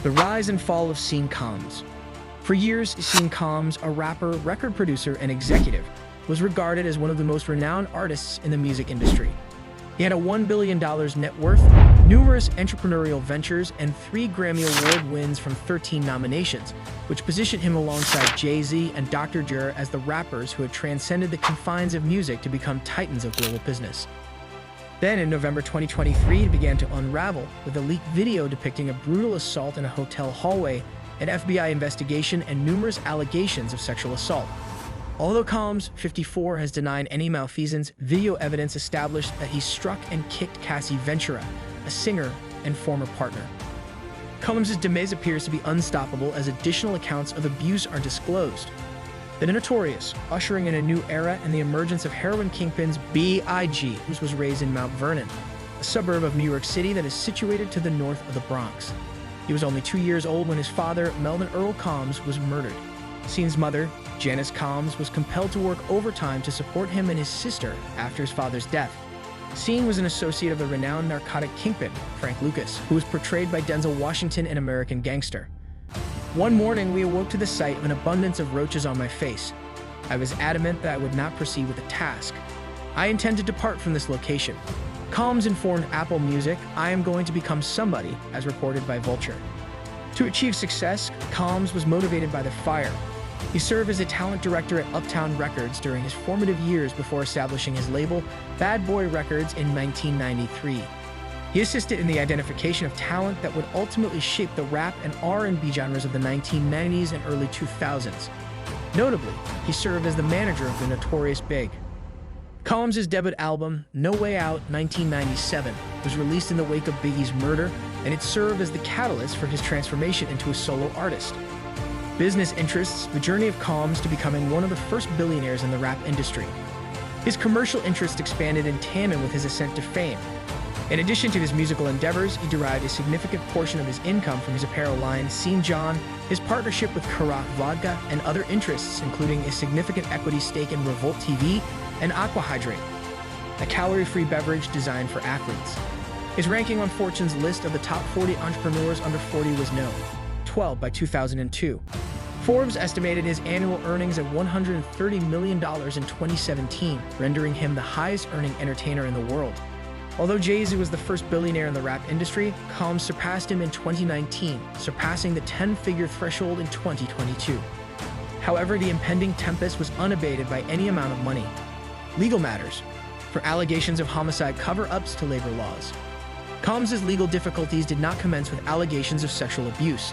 The rise and fall of Sean Combs. For years, Sean Combs, a rapper, record producer, and executive, was regarded as one of the most renowned artists in the music industry. He had a $1 billion net worth, numerous entrepreneurial ventures, and 3 Grammy Award wins from 13 nominations, which positioned him alongside Jay-Z and Dr. Dre as the rappers who had transcended the confines of music to become titans of global business. Then, in November 2023, it began to unravel with a leaked video depicting a brutal assault in a hotel hallway, an FBI investigation, and numerous allegations of sexual assault. Although Combs, 54, has denied any malfeasance, video evidence established that he struck and kicked Cassie Ventura, a singer and former partner. Combs' demise appears to be unstoppable as additional accounts of abuse are disclosed. The Notorious, ushering in a new era and the emergence of heroin kingpins B.I.G., was raised in Mount Vernon, a suburb of New York City that is situated to the north of the Bronx. He was only 2 years old when his father, Melvin Earl Combs, was murdered. Sean's mother, Janice Combs, was compelled to work overtime to support him and his sister after his father's death. Sean was an associate of the renowned narcotic kingpin, Frank Lucas, who was portrayed by Denzel Washington in American Gangster. One morning, we awoke to the sight of an abundance of roaches on my face. I was adamant that I would not proceed with the task. I intend to depart from this location. Combs informed Apple Music, "I am going to become somebody," as reported by Vulture. To achieve success, Combs was motivated by the fire. He served as a talent director at Uptown Records during his formative years before establishing his label, Bad Boy Records, in 1993. He assisted in the identification of talent that would ultimately shape the rap and R&B genres of the 1990s and early 2000s. Notably, he served as the manager of the Notorious Big. Combs' debut album, No Way Out, 1997, was released in the wake of Biggie's murder, and it served as the catalyst for his transformation into a solo artist. Business interests, the journey of Combs to becoming one of the first billionaires in the rap industry. His commercial interests expanded in tandem with his ascent to fame. In addition to his musical endeavors, he derived a significant portion of his income from his apparel line, St. John, his partnership with Karak Vodka, and other interests, including a significant equity stake in Revolt TV and Aqua Hydrate, a calorie-free beverage designed for athletes. His ranking on Fortune's list of the top 40 entrepreneurs under 40 was no. 12 by 2002. Forbes estimated his annual earnings at $130 million in 2017, rendering him the highest-earning entertainer in the world. Although Jay-Z was the first billionaire in the rap industry, Combs surpassed him in 2019, surpassing the 10-figure threshold in 2022. However, the impending tempest was unabated by any amount of money. Legal matters, from allegations of homicide cover-ups to labor laws. Combs' legal difficulties did not commence with allegations of sexual abuse.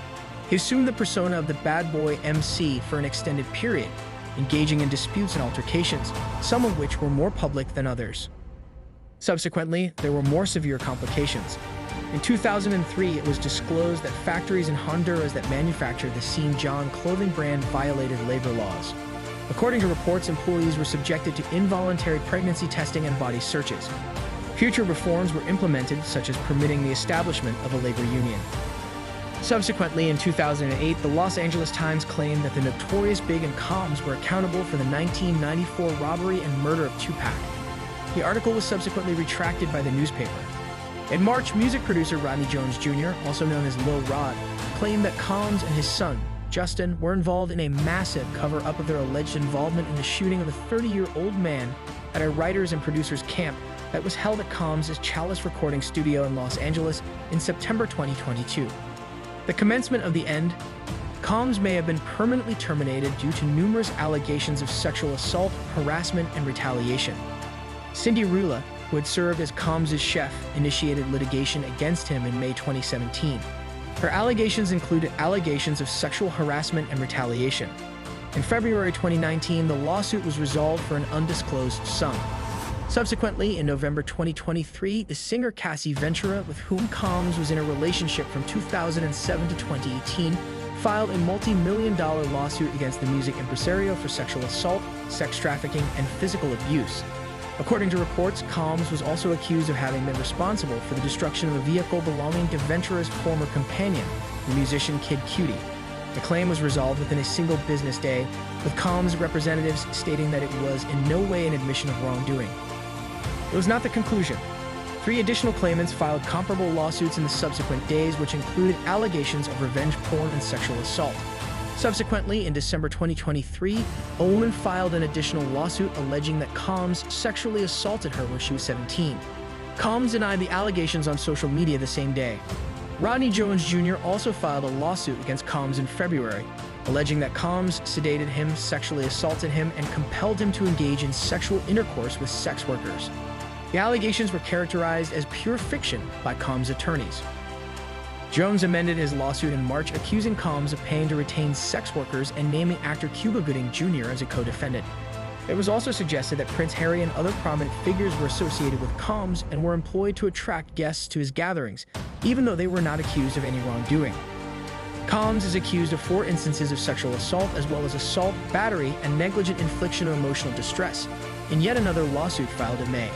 He assumed the persona of the bad boy MC for an extended period, engaging in disputes and altercations, some of which were more public than others. Subsequently, there were more severe complications. In 2003, it was disclosed that factories in Honduras that manufactured the St. John clothing brand violated labor laws. According to reports, employees were subjected to involuntary pregnancy testing and body searches. Future reforms were implemented, such as permitting the establishment of a labor union. Subsequently, in 2008, the Los Angeles Times claimed that the Notorious Big and Combs were accountable for the 1994 robbery and murder of Tupac. The article was subsequently retracted by the newspaper. In March, music producer Rodney Jones Jr., also known as Lil Rod, claimed that Combs and his son, Justin, were involved in a massive cover-up of their alleged involvement in the shooting of a 30-year-old man at a writers and producers camp that was held at Combs' Chalice Recording Studio in Los Angeles in September 2022. The commencement of the end, Combs may have been permanently terminated due to numerous allegations of sexual assault, harassment, and retaliation. Cindy Rula, who had served as Combs' chef, initiated litigation against him in May 2017. Her allegations included allegations of sexual harassment and retaliation. In February 2019, the lawsuit was resolved for an undisclosed sum. Subsequently, in November 2023, the singer Cassie Ventura, with whom Combs was in a relationship from 2007 to 2018, filed a multi-million-dollar lawsuit against the music impresario for sexual assault, sex trafficking, and physical abuse. According to reports, Combs was also accused of having been responsible for the destruction of a vehicle belonging to Ventura's former companion, the musician Kid Cudi. The claim was resolved within a single business day, with Combs' representatives stating that it was in no way an admission of wrongdoing. It was not the conclusion. 3 additional claimants filed comparable lawsuits in the subsequent days, which included allegations of revenge porn and sexual assault. Subsequently, in December 2023, a woman filed an additional lawsuit alleging that Combs sexually assaulted her when she was 17. Combs denied the allegations on social media the same day. Rodney Jones Jr. also filed a lawsuit against Combs in February, alleging that Combs sedated him, sexually assaulted him, and compelled him to engage in sexual intercourse with sex workers. The allegations were characterized as pure fiction by Combs' attorneys. Jones amended his lawsuit in March, accusing Combs of paying to retain sex workers and naming actor Cuba Gooding Jr. as a co-defendant. It was also suggested that Prince Harry and other prominent figures were associated with Combs and were employed to attract guests to his gatherings, even though they were not accused of any wrongdoing. Combs is accused of 4 instances of sexual assault, as well as assault, battery, and negligent infliction of emotional distress, in yet another lawsuit filed in May.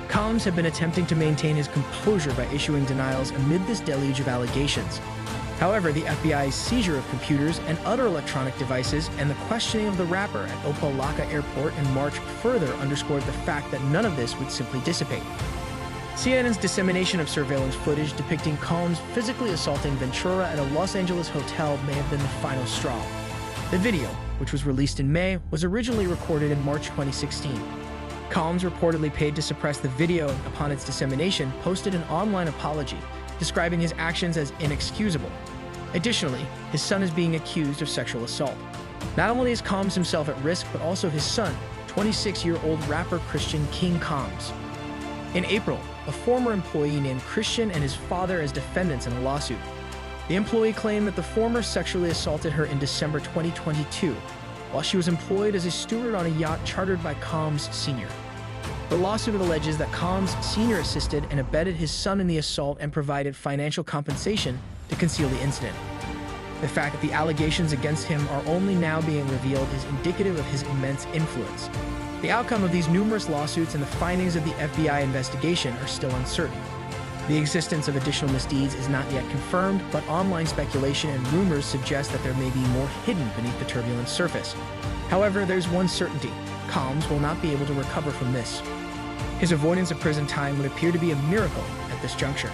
Combs had been attempting to maintain his composure by issuing denials amid this deluge of allegations. However, the FBI's seizure of computers and other electronic devices and the questioning of the rapper at Opa-locka Airport in March further underscored the fact that none of this would simply dissipate. CNN's dissemination of surveillance footage depicting Combs physically assaulting Ventura at a Los Angeles hotel may have been the final straw. The video, which was released in May, was originally recorded in March 2016. Combs, reportedly paid to suppress the video upon its dissemination, posted an online apology, describing his actions as inexcusable. Additionally, his son is being accused of sexual assault. Not only is Combs himself at risk, but also his son, 26-year-old rapper Christian King Combs. In April, a former employee named Christian and his father as defendants in a lawsuit. The employee claimed that the former sexually assaulted her in December 2022, while she was employed as a steward on a yacht chartered by Combs Sr. The lawsuit alleges that Combs Sr. assisted and abetted his son in the assault and provided financial compensation to conceal the incident. The fact that the allegations against him are only now being revealed is indicative of his immense influence. The outcome of these numerous lawsuits and the findings of the FBI investigation are still uncertain. The existence of additional misdeeds is not yet confirmed, but online speculation and rumors suggest that there may be more hidden beneath the turbulent surface. However, there's one certainty: Combs will not be able to recover from this. His avoidance of prison time would appear to be a miracle at this juncture.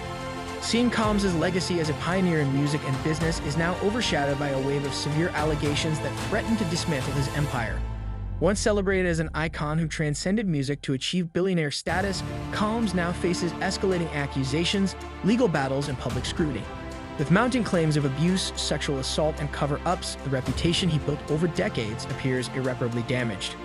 Seeing Combs' legacy as a pioneer in music and business is now overshadowed by a wave of severe allegations that threaten to dismantle his empire. Once celebrated as an icon who transcended music to achieve billionaire status, Combs now faces escalating accusations, legal battles, and public scrutiny. With mounting claims of abuse, sexual assault, and cover-ups, the reputation he built over decades appears irreparably damaged.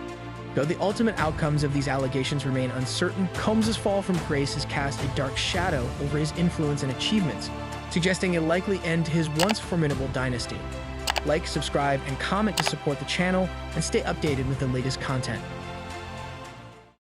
Though the ultimate outcomes of these allegations remain uncertain, Combs' fall from grace has cast a dark shadow over his influence and achievements, suggesting a likely end to his once formidable dynasty. Like, subscribe, and comment to support the channel and stay updated with the latest content.